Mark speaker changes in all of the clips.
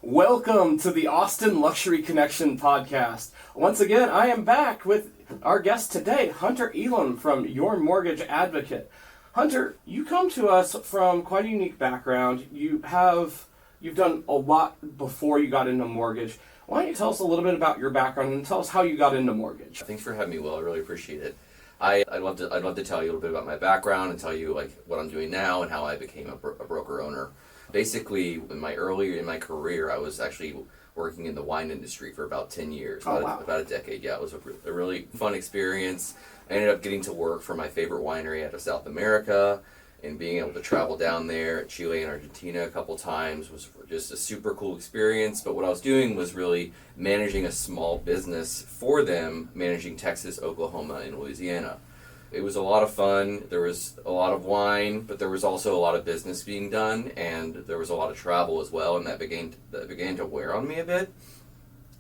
Speaker 1: Welcome to the Austin Luxury Connection podcast. Once again, I am back with our guest today, Hunter Elam from Your Mortgage Advocate. Hunter, you come to us from quite a unique background. You've done a lot before you got into mortgage. Why don't you tell us a little bit about your background and tell us how you got into mortgage?
Speaker 2: Thanks for having me, Will. I really appreciate it. I'd love to tell you a little bit about my background and tell you what I'm doing now and how I became a broker owner. Basically, earlier in my career, I was actually working in the wine industry for about 10 years, about a decade. Yeah, it was a really fun experience. I ended up getting to work for my favorite winery out of South America, and being able to travel down there, Chile and Argentina a couple times was just a super cool experience. But what I was doing was really managing a small business for them, managing Texas, Oklahoma, and Louisiana. It was a lot of fun. There was a lot of wine, but there was also a lot of business being done, and there was a lot of travel as well, and that began to wear on me a bit.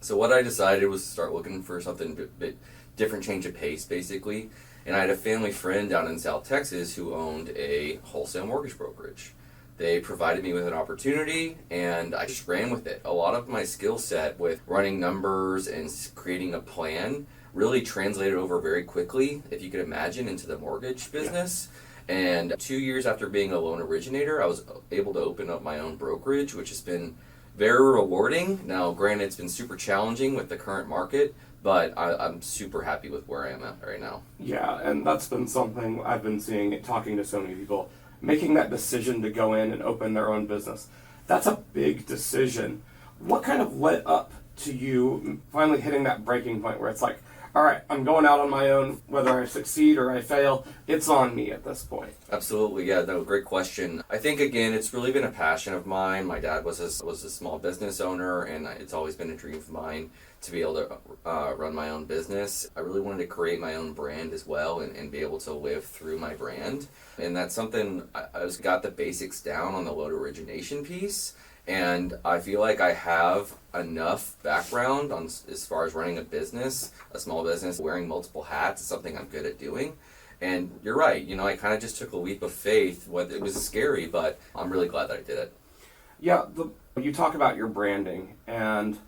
Speaker 2: So what I decided was to start looking for something a bit different, change of pace, basically. And I had a family friend down in South Texas who owned a wholesale mortgage brokerage. They provided me with an opportunity, and I just ran with it. A lot of my skill set with running numbers and creating a plan really translated over very quickly, if you could imagine, into the mortgage business. Yeah. And 2 years after being a loan originator, I was able to open up my own brokerage, which has been very rewarding. Now, granted, it's been super challenging with the current market, but I'm super happy with where I am at right now.
Speaker 1: Yeah, and that's been something I've been seeing, talking to so many people, making that decision to go in and open their own business. That's a big decision. What kind of led up to you finally hitting that breaking point where it's like, all right, I'm going out on my own, whether I succeed or I fail, it's on me at this point?
Speaker 2: Absolutely, yeah, no, great question. I think, again, it's really been a passion of mine. My dad was a small business owner, and it's always been a dream of mine to be able to run my own business. I really wanted to create my own brand as well and be able to live through my brand. And that's something, I just got the basics down on the loan origination piece. And I feel like I have enough background on as far as running a business, a small business, wearing multiple hats is something I'm good at doing. And you're right, I kind of just took a leap of faith. It was scary, but I'm really glad that I did it.
Speaker 1: Yeah, you talk about your branding, and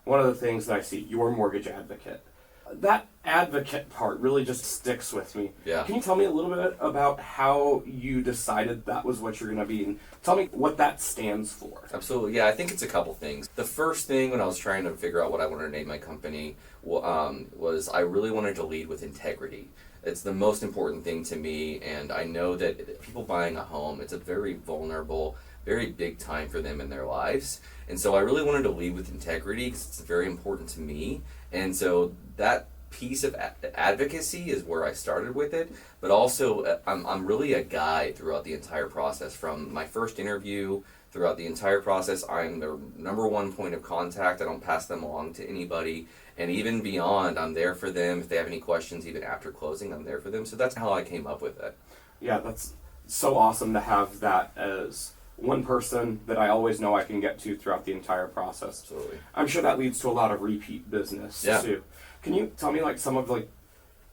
Speaker 1: one of the things that I see, Your Mortgage Advocate. That advocate part really just sticks with me.
Speaker 2: Yeah.
Speaker 1: Can you tell me a little bit about how you decided that was what you're going to be? And tell me what that stands for.
Speaker 2: Absolutely. Yeah, I think it's a couple things. The first thing when I was trying to figure out what I wanted to name my company was I really wanted to lead with integrity. It's the most important thing to me, and I know that people buying a home, it's a very vulnerable, very big time for them in their lives. And so I really wanted to lead with integrity because it's very important to me. And so that piece of advocacy is where I started with it. But also, I'm really a guide throughout the entire process. From my first interview, throughout the entire process, I'm their number one point of contact. I don't pass them along to anybody. And even beyond, I'm there for them. If they have any questions, even after closing, I'm there for them. So that's how I came up with it.
Speaker 1: Yeah, that's so awesome to have that as one person that I always know I can get to throughout the entire process.
Speaker 2: Absolutely.
Speaker 1: I'm sure that leads to a lot of repeat business too. Can you tell me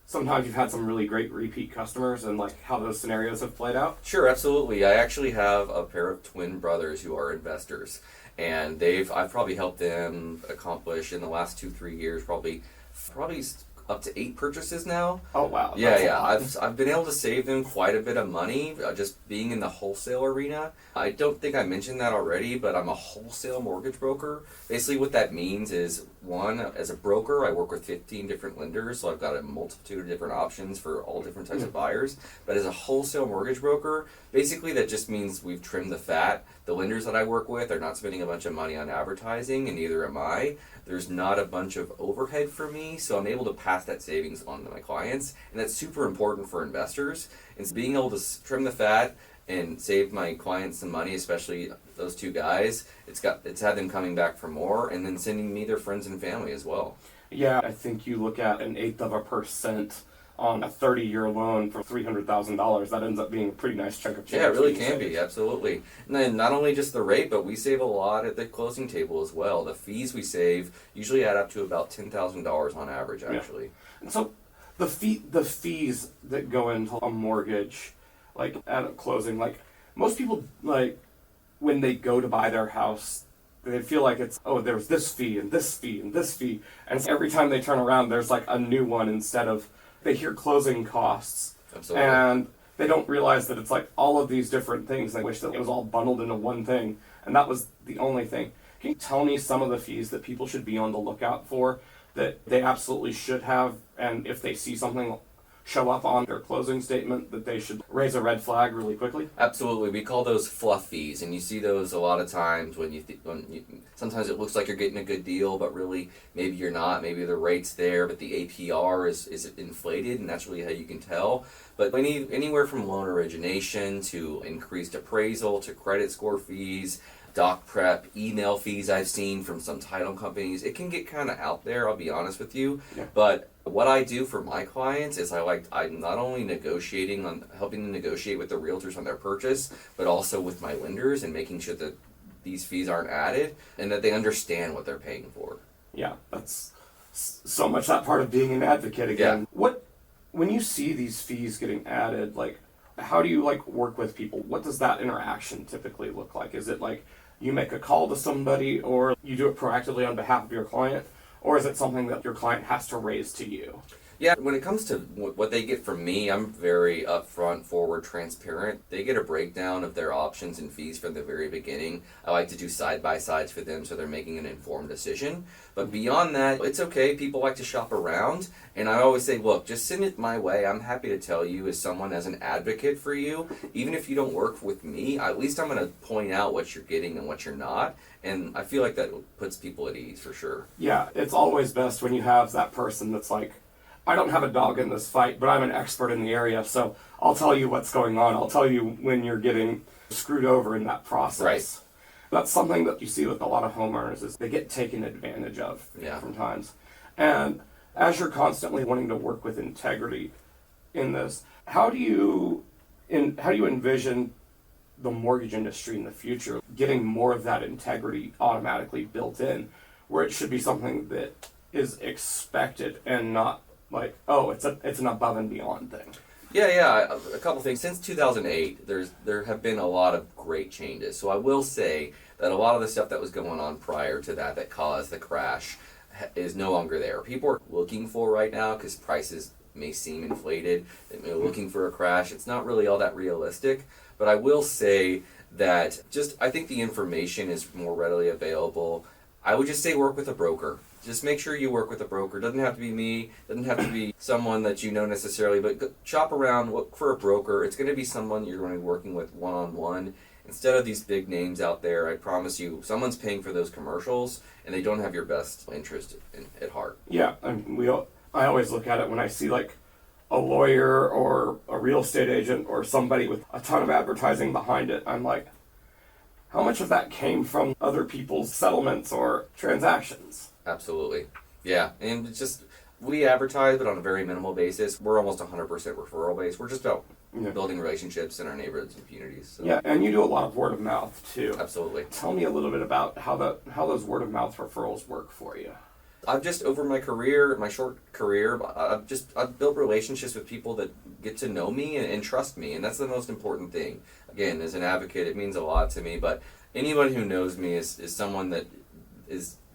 Speaker 1: sometimes you've had some really great repeat customers and how those scenarios have played out?
Speaker 2: Sure, absolutely. I actually have a pair of twin brothers who are investors, and I've probably helped them accomplish in the last 2-3 years probably up to 8 purchases now.
Speaker 1: Oh wow!
Speaker 2: Yeah. I've been able to save them quite a bit of money just being in the wholesale arena. I don't think I mentioned that already, but I'm a wholesale mortgage broker. Basically, what that means is, one, as a broker, I work with 15 different lenders, so I've got a multitude of different options for all different types of buyers. But as a wholesale mortgage broker, basically that just means we've trimmed the fat. The lenders that I work with are not spending a bunch of money on advertising, and neither am I. There's not a bunch of overhead for me, so I'm able to pass that savings on to my clients, and that's super important for investors. And being able to trim the fat and save my clients some money, especially those two guys, it's had them coming back for more, and then sending me their friends and family as well.
Speaker 1: Yeah, I think you look at 1/8% on a 30-year loan for $300,000, that ends up being a pretty nice chunk of change.
Speaker 2: Yeah, it really can be, absolutely. And then not only just the rate, but we save a lot at the closing table as well. The fees we save usually add up to about $10,000 on average, actually.
Speaker 1: Yeah. And so the fees that go into a mortgage, at a closing, most people, when they go to buy their house, they feel like it's, oh, there's this fee and this fee and this fee. And so every time they turn around, there's like a new one instead of, they hear closing costs.
Speaker 2: Absolutely.
Speaker 1: And they don't realize that it's like all of these different things. They wish that it was all bundled into one thing. And that was the only thing. Can you tell me some of the fees that people should be on the lookout for that they absolutely should have? And if they see something show up on their closing statement, that they should raise a red flag really quickly?
Speaker 2: Absolutely. We call those fluff fees, and you see those a lot of times when sometimes it looks like you're getting a good deal, but really maybe you're not. Maybe the rate's there, but the APR is inflated, and that's really how you can tell. But anywhere from loan origination to increased appraisal to credit score fees, doc prep, email fees I've seen from some title companies, it can get kind of out there, I'll be honest with you.
Speaker 1: Yeah.
Speaker 2: But what I do for my clients is I'm not only helping them negotiate with the realtors on their purchase, but also with my lenders and making sure that these fees aren't added and that they understand what they're paying for.
Speaker 1: Yeah, that's so much that part of being an advocate again.
Speaker 2: Yeah.
Speaker 1: When you see these fees getting added, like, how do you like work with people? What does that interaction typically look like? Is it like you make a call to somebody, or you do it proactively on behalf of your client, or is it something that your client has to raise to you?
Speaker 2: Yeah, when it comes to what they get from me, I'm very upfront, forward, transparent. They get a breakdown of their options and fees from the very beginning. I like to do side-by-sides for them so they're making an informed decision. But beyond that, it's okay. People like to shop around. And I always say, look, just send it my way. I'm happy to tell you as someone, as an advocate for you, even if you don't work with me, at least I'm going to point out what you're getting and what you're not. And I feel like that puts people at ease for sure.
Speaker 1: Yeah, it's always best when you have that person that's like, I don't have a dog in this fight, but I'm an expert in the area, so I'll tell you what's going on. I'll tell you when you're getting screwed over in that process.
Speaker 2: Right.
Speaker 1: That's something that you see with a lot of homeowners is they get taken advantage of from times. And as you're constantly wanting to work with integrity in this, how do you envision the mortgage industry in the future getting more of that integrity automatically built in, where it should be something that is expected and not like, oh, it's an above and beyond thing?
Speaker 2: Yeah. A couple things. Since 2008, there have been a lot of great changes. So I will say that a lot of the stuff that was going on prior to that caused the crash is no longer there. People are looking for right now, because prices may seem inflated, they're looking for a crash. It's not really all that realistic. But I will say that I think the information is more readily available. I would just say work with a broker. Just make sure you work with a broker. Doesn't have to be me. Doesn't have to be someone that you know necessarily. But shop around, look for a broker. It's going to be someone you're going to be working with one-on-one. Instead of these big names out there, I promise you, someone's paying for those commercials, and they don't have your best interest at heart.
Speaker 1: Yeah, I always look at it when I see like a lawyer or a real estate agent or somebody with a ton of advertising behind it. I'm like, how much of that came from other people's settlements or transactions?
Speaker 2: Absolutely. Yeah, and it's just, we advertise, but on a very minimal basis. We're almost 100% referral based. We're just about building relationships in our neighborhoods and communities. So.
Speaker 1: Yeah, and you do a lot of word of mouth too.
Speaker 2: Absolutely.
Speaker 1: Tell me a little bit about how those word of mouth referrals work for you.
Speaker 2: I've just, over my career, my short career, I've built relationships with people that get to know me and trust me, and that's the most important thing. Again, as an advocate, it means a lot to me, but anyone who knows me is someone that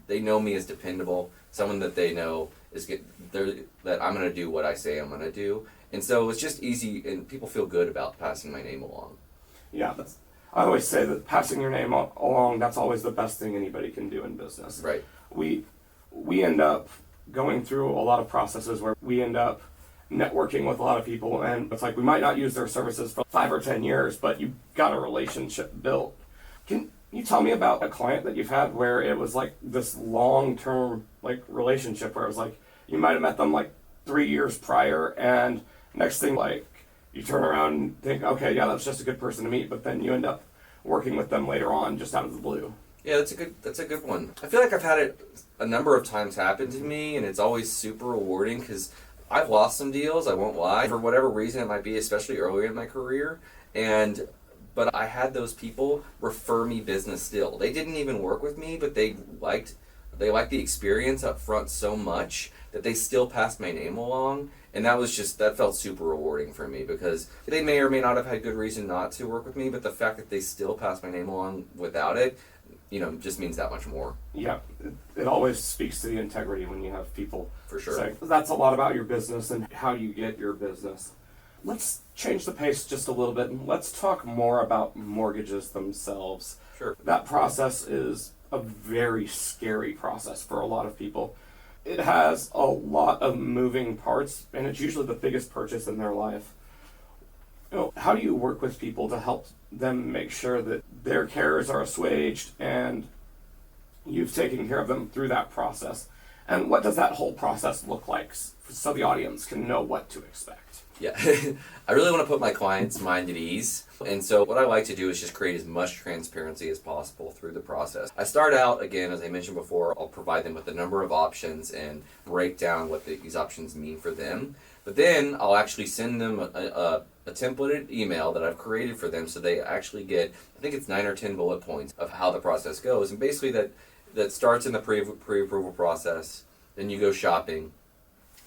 Speaker 2: they know me as dependable, someone that they know that I'm going to do what I say I'm going to do. And so it's just easy, and people feel good about passing my name along.
Speaker 1: Yeah, I always say that passing your name along, that's always the best thing anybody can do in business.
Speaker 2: Right.
Speaker 1: We end up going through a lot of processes where we end up networking with a lot of people, and it's like we might not use their services for 5 or 10 years, but you got a relationship built. Can you tell me about a client that you've had where it was like this long-term like relationship where it was like you might have met them like 3 years prior, and next thing like you turn around and think, okay, yeah, that's just a good person to meet, but then you end up working with them later on just out of the blue?
Speaker 2: Yeah, that's a good one. I feel like I've had it a number of times happen to me, and it's always super rewarding because I've lost some deals, I won't lie, for whatever reason it might be, especially earlier in my career, but I had those people refer me business still. They didn't even work with me, but they liked the experience up front so much that they still passed my name along, and that felt super rewarding for me because they may or may not have had good reason not to work with me, but the fact that they still passed my name along without it just means that much more.
Speaker 1: Yeah, it always speaks to the integrity when you have people
Speaker 2: For sure.
Speaker 1: say, that's a lot about your business and how you get your business. Let's change the pace just a little bit and let's talk more about mortgages themselves.
Speaker 2: Sure.
Speaker 1: That process is a very scary process for a lot of people. It has a lot of moving parts, and it's usually the biggest purchase in their life. How do you work with people to help them make sure that their cares are assuaged and you've taken care of them through that process? And what does that whole process look like so the audience can know what to expect?
Speaker 2: Yeah, I really want to put my clients' mind at ease. And so what I like to do is just create as much transparency as possible through the process. I start out, again, as I mentioned before, I'll provide them with a number of options and break down what these options mean for them. But then I'll actually send them a templated email that I've created for them so they actually get, I think it's 9 or 10 bullet points of how the process goes. And basically that starts in the pre-approval process, then you go shopping,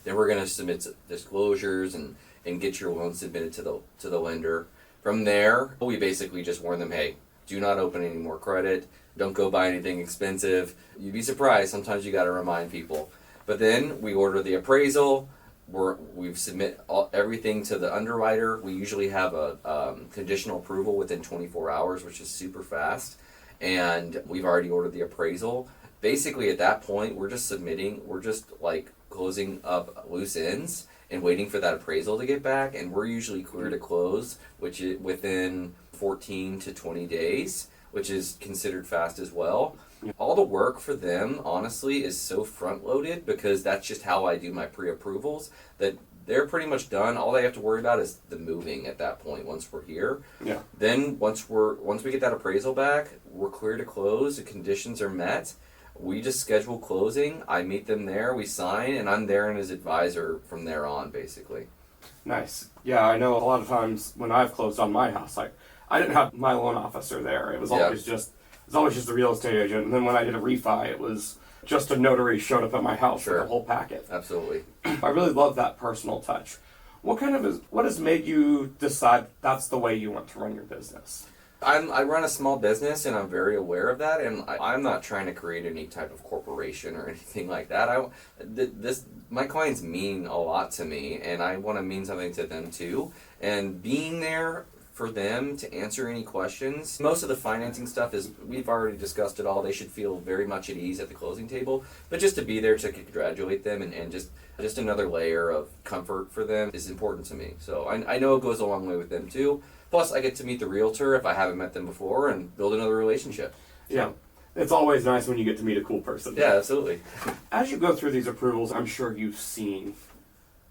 Speaker 2: then we're going to submit disclosures and get your loan submitted to the lender. From there, we basically just warn them, hey, do not open any more credit, don't go buy anything expensive. You'd be surprised, sometimes you got to remind people. But then we order the appraisal, we submit everything to the underwriter. We usually have a conditional approval within 24 hours, which is super fast. And we've already ordered the appraisal. Basically, at that point, we're just like closing up loose ends and waiting for that appraisal to get back. And we're usually clear to close, which is within 14 to 20 days, which is considered fast as well. All the work for them, honestly, is so front-loaded because that's just how I do my pre-approvals, that they're pretty much done. All they have to worry about is the moving at that point once we're here.
Speaker 1: Yeah.
Speaker 2: Then once we get that appraisal back, we're clear to close, the conditions are met. We just schedule closing, I meet them there, we sign, and I'm there as advisor from there on, basically.
Speaker 1: Nice. Yeah, I know a lot of times when I've closed on my house, I didn't have my loan officer there. It was always just a real estate agent. And then when I did a refi, it was just a notary showed up at my house with the whole packet.
Speaker 2: Absolutely.
Speaker 1: I really love that personal touch. What has made you decide that's the way you want to run your business?
Speaker 2: I run a small business, and I'm very aware of that, and I'm not trying to create any type of corporation or anything like that. My clients mean a lot to me, and I want to mean something to them too. And being there for them to answer any questions. Most of the financing stuff we've already discussed it all. They should feel very much at ease at the closing table, but just to be there to congratulate them and just another layer of comfort for them is important to me. So I know it goes a long way with them too. Plus, I get to meet the realtor if I haven't met them before and build another relationship.
Speaker 1: Yeah. It's always nice when you get to meet a cool person.
Speaker 2: Yeah, absolutely.
Speaker 1: As you go through these approvals, I'm sure you've seen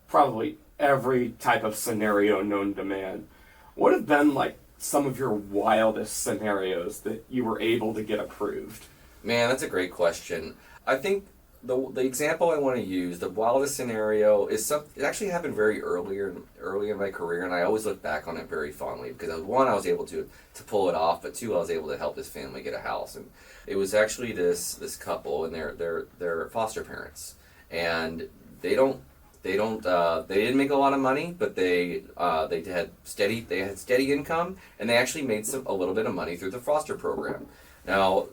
Speaker 1: probably every type of scenario known to man. What have been like some of your wildest scenarios that you were able to get approved?
Speaker 2: Man, that's a great question. I think the example I want to use, the wildest scenario, it actually happened very early in my career, and I always look back on it very fondly because one, I was able to pull it off, but two, I was able to help this family get a house. And it was actually this couple, and they're foster parents, and they didn't make a lot of money, but they had steady income, and they actually made a little bit of money through the foster program. Now,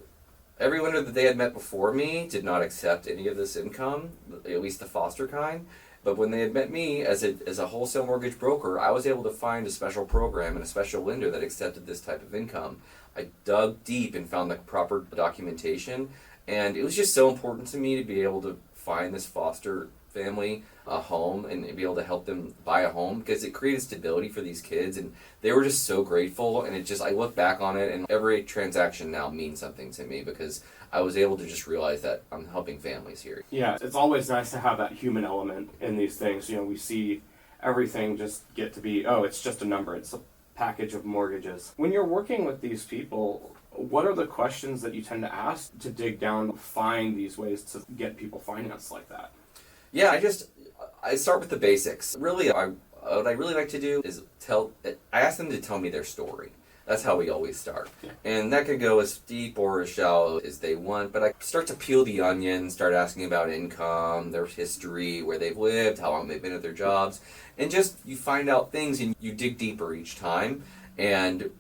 Speaker 2: every lender that they had met before me did not accept any of this income, at least the foster kind. But when they had met me as a wholesale mortgage broker, I was able to find a special program and a special lender that accepted this type of income. I dug deep and found the proper documentation, and it was just so important to me to be able to find this foster family a home and be able to help them buy a home because it created stability for these kids, and they were just so grateful. And I look back on it, and every transaction now means something to me because I was able to just realize that I'm helping families here.
Speaker 1: Yeah, it's always nice to have that human element in these things. We see everything just get to be, it's just a number. It's a package of mortgages. When you're working with these people, what are the questions that you tend to ask to dig down to find these ways to get people financed like that?
Speaker 2: Yeah, I start with the basics. Really, what I really like to do is I ask them to tell me their story. That's how we always start. Yeah. And that can go as deep or as shallow as they want, but I start to peel the onion, start asking about income, their history, where they've lived, how long they've been at their jobs, and just you find out things and you dig deeper each time. And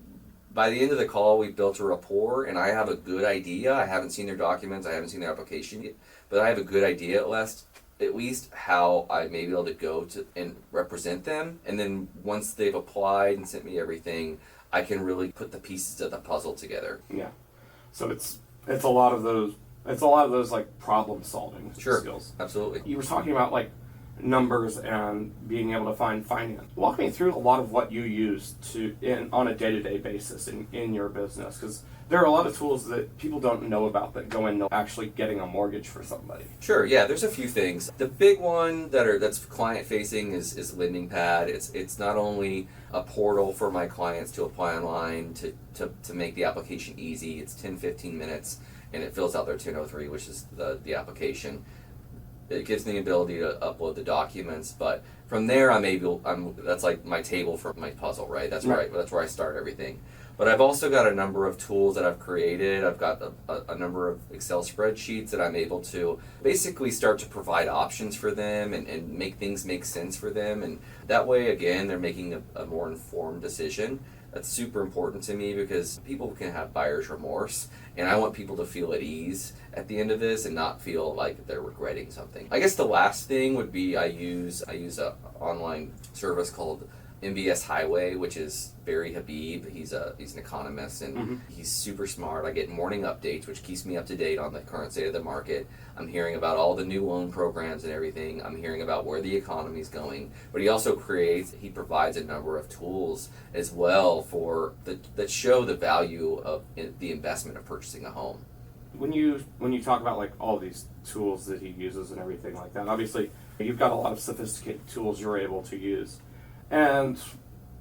Speaker 2: by the end of the call, we built a rapport, and I have a good idea. I haven't seen their documents, I haven't seen their application yet, but I have a good idea at least how I may be able to go to and represent them. And then once they've applied and sent me everything, I can really put the pieces of the puzzle together.
Speaker 1: Yeah. So it's a lot of those like problem solving skills.
Speaker 2: Absolutely.
Speaker 1: You were talking about like numbers and being able to find finance. Walk me through a lot of what you use on a day-to-day basis in your business, because there are a lot of tools that people don't know about that go into actually getting a mortgage for somebody.
Speaker 2: Sure, yeah, there's a few things. The big one that's client facing is LendingPad. It's not only a portal for my clients to apply online to make the application easy. It's 10-15 minutes and it fills out their 1003, which is the application. It gives me the ability to upload the documents, but from there that's like my table for my puzzle, right? That's where I start everything. But I've also got a number of tools that I've created. I've got a number of Excel spreadsheets that I'm able to basically start to provide options for them and make things make sense for them. And that way, again, they're making a more informed decision. That's super important to me because people can have buyer's remorse, and I want people to feel at ease at the end of this and not feel like they're regretting something. I guess the last thing would be I use a online service called MBS Highway, which is Barry Habib. He's an economist, and he's super smart. I get morning updates, which keeps me up to date on the current state of the market. I'm hearing about all the new loan programs and everything. I'm hearing about where the economy's going. But he provides a number of tools as well that show the value of the investment of purchasing a home.
Speaker 1: When you talk about like all these tools that he uses and everything like that, obviously you've got a lot of sophisticated tools you're able to use. And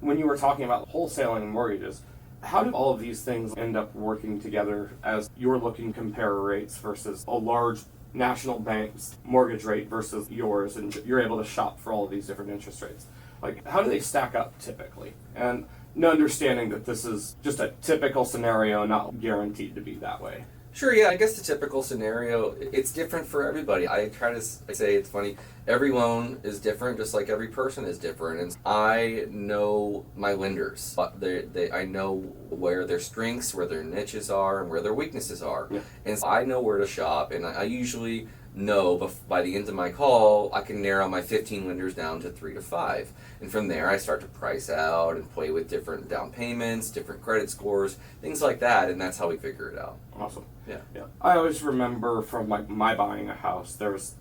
Speaker 1: when you were talking about wholesaling mortgages, how do all of these things end up working together as you're looking to compare rates versus a large national bank's mortgage rate versus yours, and you're able to shop for all of these different interest rates? Like, how do they stack up typically? And understanding that this is just a typical scenario, not guaranteed to be that way.
Speaker 2: Sure, yeah, I guess the typical scenario, it's different for everybody. I try to say it's funny, every loan is different, just like every person is different. And I know my lenders. I know where their strengths, where their niches are, and where their weaknesses are. Yeah. And so I know where to shop, and I usually know by the end of my call, I can narrow my 15 lenders down to 3 to 5. And from there, I start to price out and play with different down payments, different credit scores, things like that, and that's how we figure it out.
Speaker 1: Awesome.
Speaker 2: Yeah.
Speaker 1: I always remember from like my buying a house, there was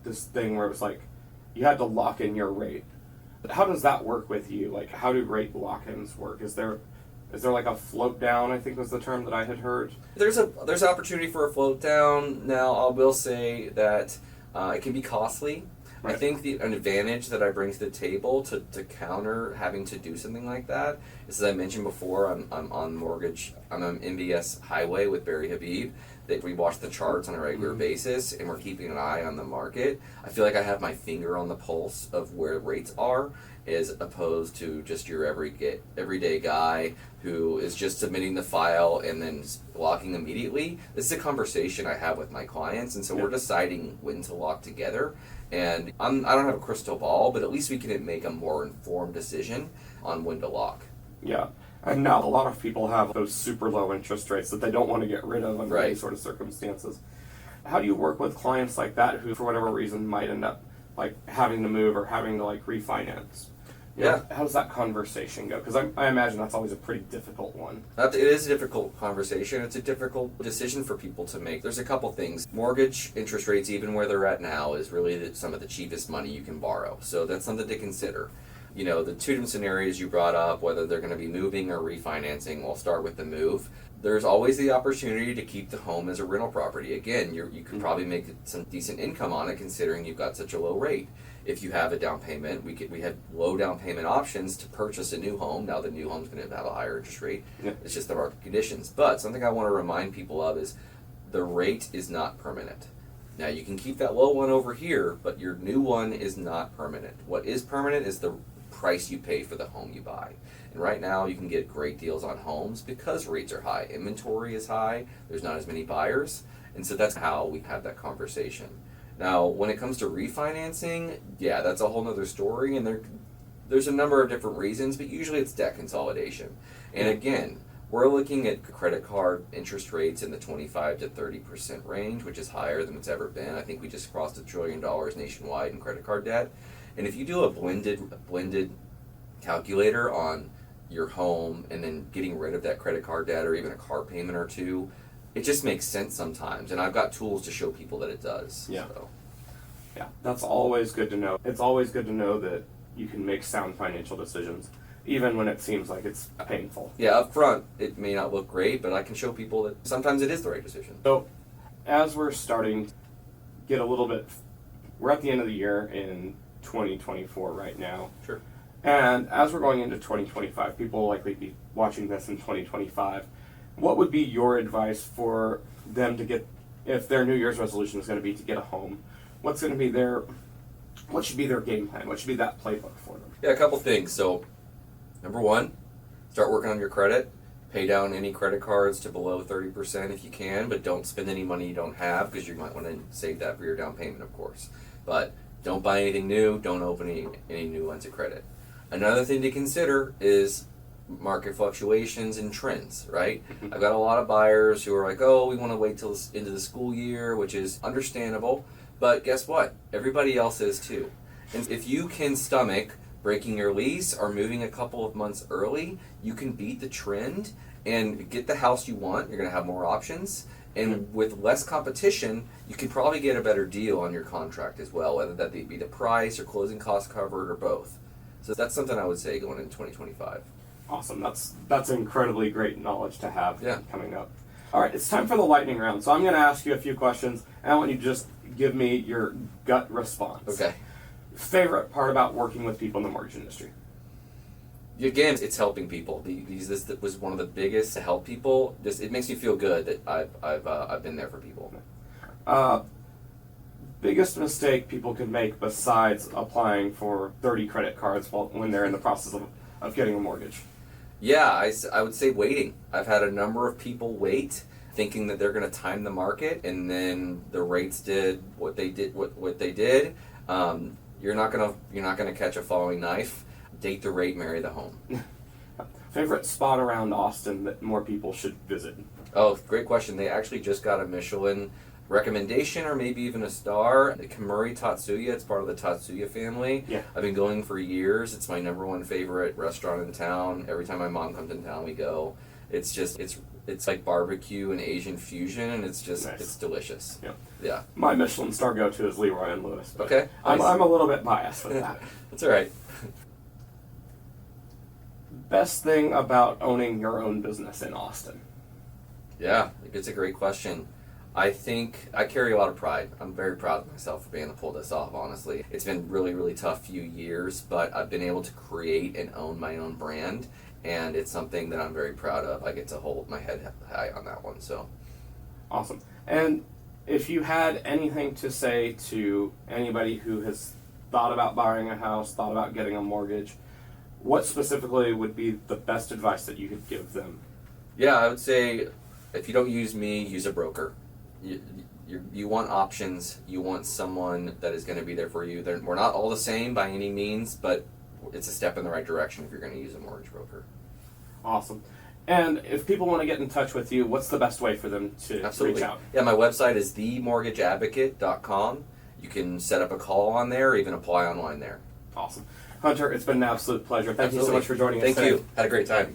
Speaker 1: this thing where it was like, you had to lock in your rate. But how does that work with you? Like, how do rate lock-ins work? Is there like a float down, I think was the term that I had heard? There's
Speaker 2: an opportunity for a float down. Now, I will say that it can be costly. Right. I think an advantage that I bring to the table to counter having to do something like that is, as I mentioned before, I'm on mortgage. I'm on MBS Highway with Barry Habib. That we watch the charts on a regular basis, and we're keeping an eye on the market. I feel like I have my finger on the pulse of where rates are, as opposed to just your everyday guy who is just submitting the file and then locking immediately. This is a conversation I have with my clients, and so we're deciding when to lock together. And I don't have a crystal ball, but at least we can make a more informed decision on when to lock.
Speaker 1: Yeah. And now a lot of people have those super low interest rates that they don't want to get rid of under any sort of circumstances. How do you work with clients like that who, for whatever reason, might end up like having to move or having to like refinance?
Speaker 2: Yeah.
Speaker 1: How does that conversation go? Because I imagine that's always a pretty difficult one.
Speaker 2: It is a difficult conversation. It's a difficult decision for people to make. There's a couple things. Mortgage interest rates, even where they're at now, is really some of the cheapest money you can borrow. So that's something to consider. You know, the two different scenarios you brought up, whether they're going to be moving or refinancing, we'll start with the move. There's always the opportunity to keep the home as a rental property. Again, you could probably make some decent income on it considering you've got such a low rate. If you have a down payment, we have low down payment options to purchase a new home. Now the new home's going to have a higher interest rate. Yeah. It's just the market conditions. But something I want to remind people of is the rate is not permanent. Now you can keep that low one over here, but your new one is not permanent. What is permanent is the price you pay for the home you buy. And right now you can get great deals on homes because rates are high. Inventory is high. There's not as many buyers. And so that's how we have that conversation. Now, when it comes to refinancing, yeah, that's a whole nother story. And there's a number of different reasons, but usually it's debt consolidation. And again, we're looking at credit card interest rates in the 25 to 30% range, which is higher than it's ever been. I think we just crossed $1 trillion nationwide in credit card debt. And if you do a blended calculator on your home and then getting rid of that credit card debt or even a car payment or two, it just makes sense sometimes. And I've got tools to show people that it does.
Speaker 1: Yeah.
Speaker 2: So.
Speaker 1: Yeah, that's always good to know. It's always good to know that you can make sound financial decisions, even when it seems like it's painful.
Speaker 2: Yeah, up front, it may not look great, but I can show people that sometimes it is the right decision.
Speaker 1: So, as we're starting to get a little bit, we're at the end of the year in 2024 right now.
Speaker 2: Sure.
Speaker 1: And as we're going into 2025, people will likely be watching this in 2025. What would be your advice for them to get, if their New Year's resolution is going to be to get a home? What should be their game plan? What should be that playbook for them?
Speaker 2: Yeah, a couple things. So, number one, start working on your credit. Pay down any credit cards to below 30% if you can, but don't spend any money you don't have because you might want to save that for your down payment, of course. But don't buy anything new. Don't open any new lines of credit. Another thing to consider is market fluctuations and trends, right? I've got a lot of buyers who are like, oh, we want to wait till into the school year, which is understandable. But guess what? Everybody else is too. And if you can stomach breaking your lease or moving a couple of months early, you can beat the trend and get the house you want. You're going to have more options. And with less competition, you can probably get a better deal on your contract as well, whether that be the price or closing costs covered or both. So that's something I would say going into 2025.
Speaker 1: Awesome. That's incredibly great knowledge to have coming up. All right, it's time for the lightning round. So I'm going to ask you a few questions, and I want you to just give me your gut response.
Speaker 2: Okay.
Speaker 1: Favorite part about working with people in the mortgage industry?
Speaker 2: Again, it's helping people. This was one of the biggest to help people. It makes me feel good that I've been there for people.
Speaker 1: Biggest mistake people can make besides applying for 30 credit cards when they're in the process of getting a mortgage?
Speaker 2: Yeah, I would say waiting. I've had a number of people wait, thinking that they're going to time the market, and then the rates did what they did. You're not gonna catch a falling knife. Date the rate, marry the home.
Speaker 1: Favorite spot around Austin that more people should visit?
Speaker 2: Oh, great question. They actually just got a Michelin recommendation or maybe even a star. The Kamuri Tatsuya, it's part of the Tatsuya family.
Speaker 1: Yeah.
Speaker 2: I've been going for years. It's my number one favorite restaurant in town. Every time my mom comes in town, we go. It's like barbecue and Asian fusion, and it's just
Speaker 1: nice.
Speaker 2: It's delicious.
Speaker 1: Yeah.
Speaker 2: Yeah.
Speaker 1: My Michelin star go-to is Leroy and Lewis. But
Speaker 2: okay.
Speaker 1: I'm
Speaker 2: Nice.
Speaker 1: a little bit biased with that.
Speaker 2: That's all right.
Speaker 1: Best thing about owning your own business in Austin?
Speaker 2: Yeah, it's a great question. I think I carry a lot of pride. I'm very proud of myself for being able to pull this off, honestly. It's been really, really tough few years, but I've been able to create and own my own brand, and it's something that I'm very proud of. I get to hold my head high on that one, so.
Speaker 1: Awesome. And if you had anything to say to anybody who has thought about buying a house, thought about getting a mortgage, what specifically would be the best advice that you could give them?
Speaker 2: Yeah, I would say if you don't use me, use a broker. You want options. You want someone that is going to be there for you. We're not all the same by any means, but it's a step in the right direction if you're going to use a mortgage broker.
Speaker 1: Awesome. And if people want to get in touch with you, what's the best way for them to
Speaker 2: Absolutely.
Speaker 1: reach out?
Speaker 2: Yeah, my website is themortgageadvocate.com. You can set up a call on there or even apply online there.
Speaker 1: Awesome. Hunter, it's been an absolute pleasure. Thank you so
Speaker 2: Absolutely.
Speaker 1: much for joining us
Speaker 2: Thank
Speaker 1: today.
Speaker 2: you. Had a great time.